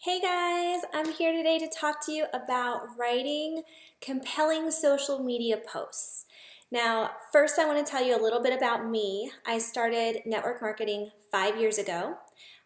Hey guys, I'm here today to talk to you about writing compelling social media posts. Now, first I want to tell you a little bit about me. I started network marketing 5 years ago.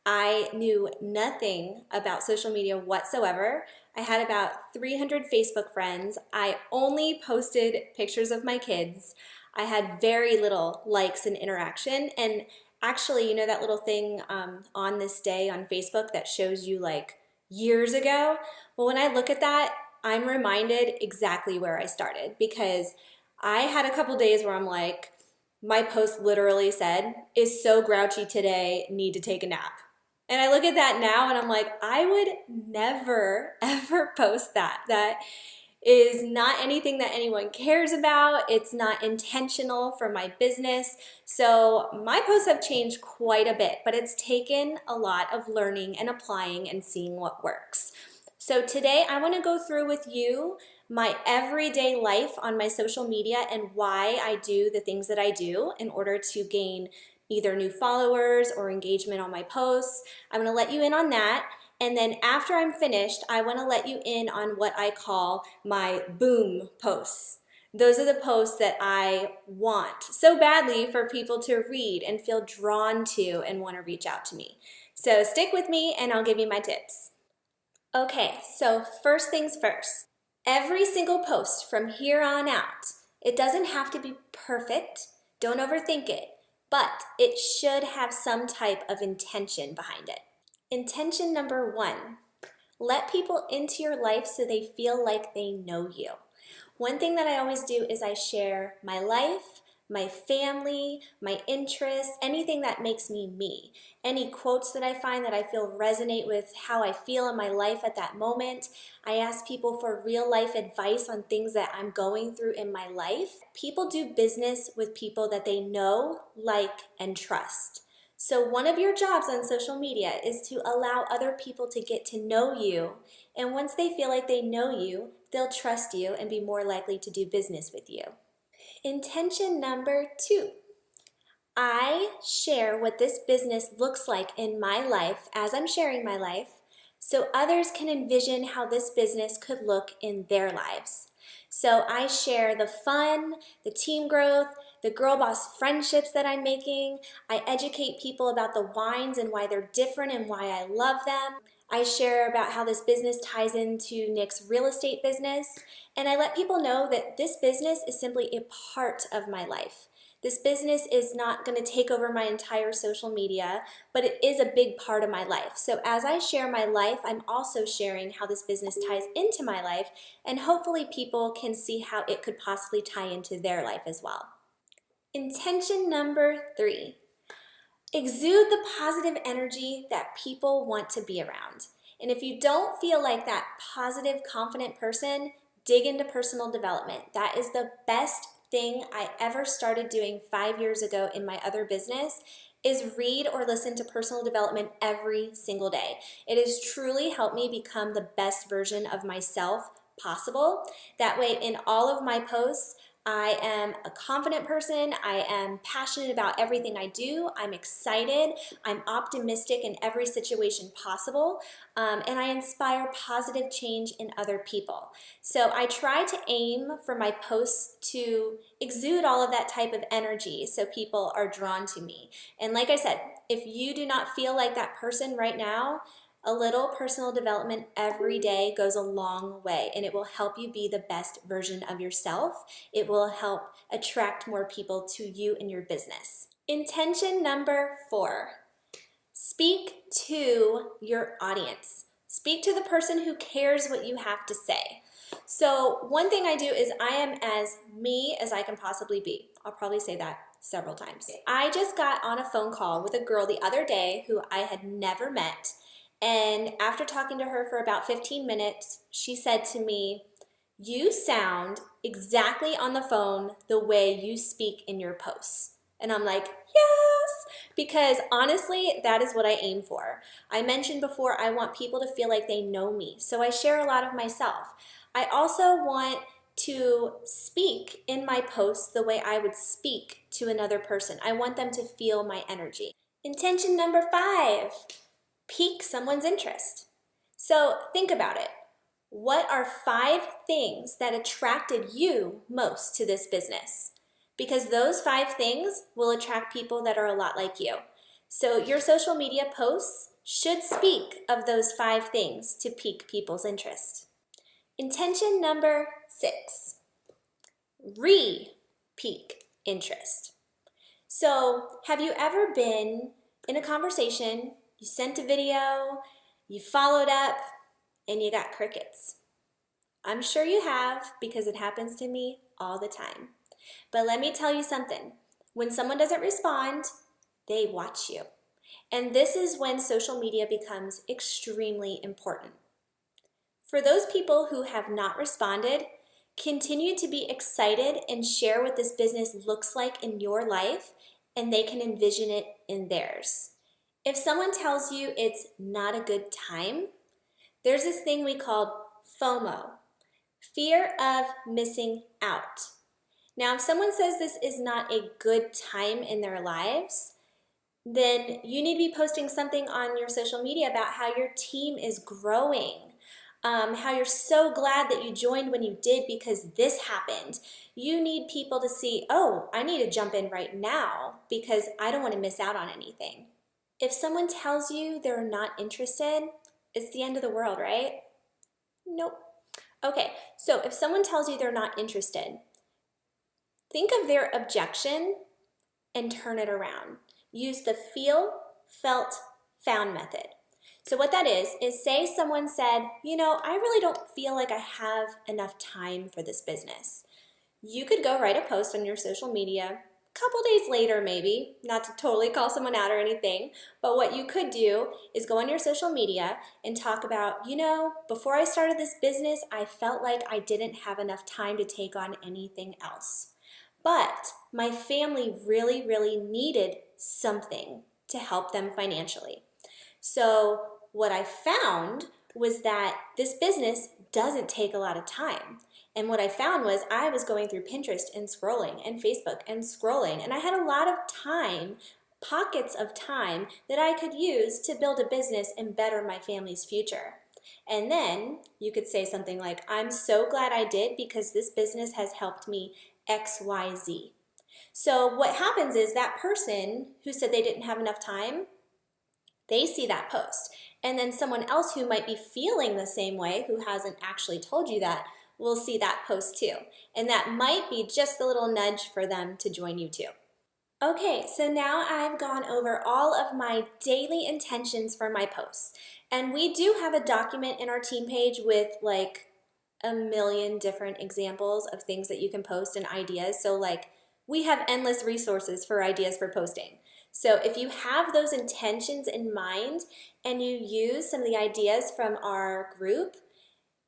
I knew nothing about social media whatsoever. I had about 300 Facebook friends. I only posted pictures of my kids. I had very little likes and interaction. And actually, you know that little thing on this day on Facebook that shows you like years ago? Well, when I look at that, I'm reminded exactly where I started because I had a couple days where I'm like, my post literally said, is so grouchy today, need to take a nap. And I look at that now and I'm like, I would never ever post that. That is not anything that anyone cares about. It's not intentional for my business. So my posts have changed quite a bit, but it's taken a lot of learning and applying and seeing what works. So today I want to go through with you my everyday life on my social media and why I do the things that I do in order to gain either new followers or engagement on my posts. I'm going to let you in on that. And then after I'm finished, I want to let you in on what I call my boom posts. Those are the posts that I want so badly for people to read and feel drawn to and want to reach out to me. So stick with me and I'll give you my tips. Okay, so first things first. Every single post from here on out, it doesn't have to be perfect. Don't overthink it, but it should have some type of intention behind it. Intention number one, let people into your life so they feel like they know you. One thing that I always do is I share my life, my family, my interests, anything that makes me me. Any quotes that I find that I feel resonate with how I feel in my life at that moment. I ask people for real life advice on things that I'm going through in my life. People do business with people that they know, like, and trust. So one of your jobs on social media is to allow other people to get to know you. And once they feel like they know you, they'll trust you and be more likely to do business with you. Intention number two. I share what this business looks like in my life as I'm sharing my life so others can envision how this business could look in their lives. So I share the fun, the team growth, the girl boss friendships that I'm making. I educate people about the wines and why they're different and why I love them. I share about how this business ties into Nick's real estate business. And I let people know that this business is simply a part of my life. This business is not going to take over my entire social media, but it is a big part of my life. So as I share my life, I'm also sharing how this business ties into my life, and hopefully people can see how it could possibly tie into their life as well. Intention number three. Exude the positive energy that people want to be around. And if you don't feel like that positive, confident person, dig into personal development. That is the best thing I ever started doing 5 years ago in my other business is read or listen to personal development every single day. It has truly helped me become the best version of myself possible. That way in all of my posts, I am a confident person. I am passionate about everything I do. I'm excited. I'm optimistic in every situation possible. And I inspire positive change in other people. So I try to aim for my posts to exude all of that type of energy so people are drawn to me. And like I said, if you do not feel like that person right now, a little personal development every day goes a long way, and it will help you be the best version of yourself. It will help attract more people to you and your business. Intention number four, speak to your audience. Speak to the person who cares what you have to say. So one thing I do is I am as me as I can possibly be. I'll probably say that several times. I just got on a phone call with a girl the other day who I had never met. And after talking to her for about 15 minutes, she said to me, "You sound exactly on the phone the way you speak in your posts." And I'm like, yes, because honestly, that is what I aim for. I mentioned before, I want people to feel like they know me. So I share a lot of myself. I also want to speak in my posts the way I would speak to another person. I want them to feel my energy. Intention number five. Pique someone's interest. So think about it. What are 5 things that attracted you most to this business? Because those 5 things will attract people that are a lot like you. So your social media posts should speak of those 5 things to pique people's interest. Intention number 6, re-pique interest. So have you ever been in a conversation, you sent a video, you followed up, and you got crickets? I'm sure you have, because it happens to me all the time. But let me tell you something. When someone doesn't respond, they watch you. And this is when social media becomes extremely important. For those people who have not responded, continue to be excited and share what this business looks like in your life, and they can envision it in theirs. If someone tells you it's not a good time, there's this thing we call FOMO, fear of missing out. Now, if someone says this is not a good time in their lives, then you need to be posting something on your social media about how your team is growing, how you're so glad that you joined when you did because this happened. You need people to see, oh, I need to jump in right now because I don't want to miss out on anything. If someone tells you they're not interested, it's the end of the world, right? Nope. Okay, so if someone tells you they're not interested, think of their objection and turn it around. Use the feel, felt, found method. So what that is say someone said, I really don't feel like I have enough time for this business. You could go write a post on your social media a couple days later maybe, not to totally call someone out or anything, but what you could do is go on your social media and talk about, before I started this business, I felt like I didn't have enough time to take on anything else. But my family really, really needed something to help them financially. So what I found was that this business doesn't take a lot of time. And what I found was I was going through Pinterest and scrolling and Facebook and scrolling, and I had a lot of time, pockets of time that I could use to build a business and better my family's future. And then you could say something like, I'm so glad I did because this business has helped me XYZ. So what happens is that person who said they didn't have enough time, they see that post. And then someone else who might be feeling the same way, who hasn't actually told you that, will see that post too. And that might be just a little nudge for them to join you too. Okay, so now I've gone over all of my daily intentions for my posts. And we do have a document in our team page with like a million different examples of things that you can post and ideas. So like we have endless resources for ideas for posting. So if you have those intentions in mind and you use some of the ideas from our group,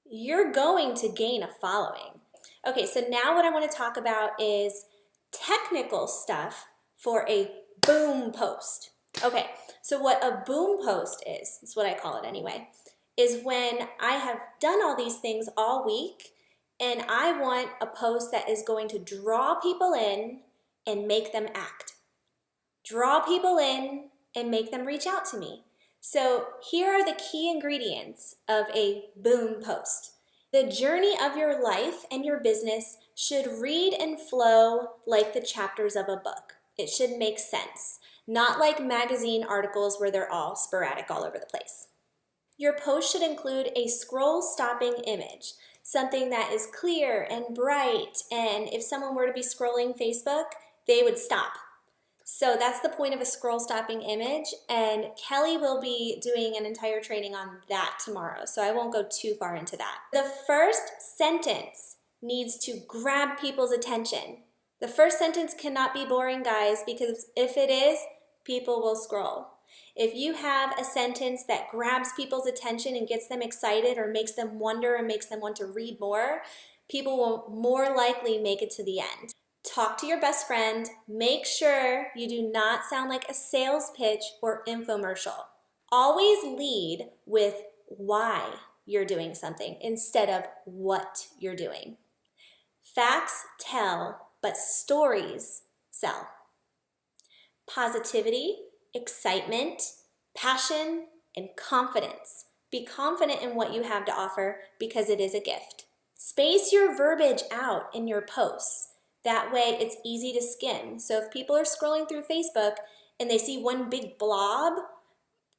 you're going to gain a following. Okay, so now what I want to talk about is technical stuff for a boom post. Okay, so what a boom post is what I call it anyway, is when I have done all these things all week and I want a post that is going to draw people in and make them act. Draw people in and make them reach out to me. So here are the key ingredients of a boom post. The journey of your life and your business should read and flow like the chapters of a book. It should make sense, not like magazine articles where they're all sporadic all over the place. Your post should include a scroll-stopping image, something that is clear and bright, and if someone were to be scrolling Facebook, they would stop. So that's the point of a scroll-stopping image, and Kelly will be doing an entire training on that tomorrow, so I won't go too far into that. The first sentence needs to grab people's attention. The first sentence cannot be boring, guys, because if it is, people will scroll. If you have a sentence that grabs people's attention and gets them excited or makes them wonder and makes them want to read more, people will more likely make it to the end. Talk to your best friend. Make sure you do not sound like a sales pitch or infomercial. Always lead with why you're doing something instead of what you're doing. Facts tell, but stories sell. Positivity, excitement, passion, and confidence Be confident in what you have to offer because it is a gift. Space your verbiage out in your posts. That way it's easy to skim. So if people are scrolling through Facebook and they see one big blob,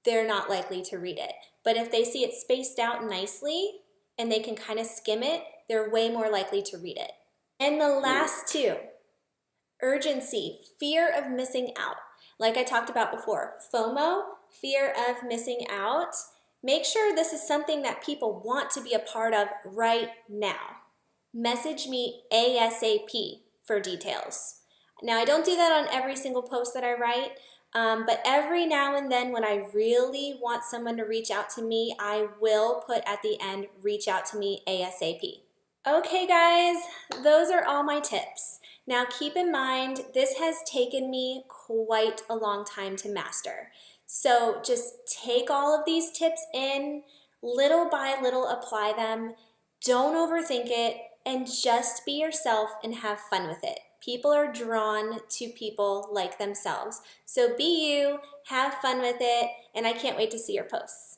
they're not likely to read it. But if they see it spaced out nicely and they can kind of skim it, they're way more likely to read it. And the last two, urgency, fear of missing out. Like I talked about before, FOMO, fear of missing out. Make sure this is something that people want to be a part of right now. Message me ASAP for details. Now, I don't do that on every single post that I write, but every now and then when I really want someone to reach out to me, I will put at the end, reach out to me ASAP. Okay guys, those are all my tips. Now keep in mind, this has taken me quite a long time to master. So just take all of these tips in, little by little apply them, don't overthink it, and just be yourself and have fun with it. People are drawn to people like themselves. So be you, have fun with it, and I can't wait to see your posts.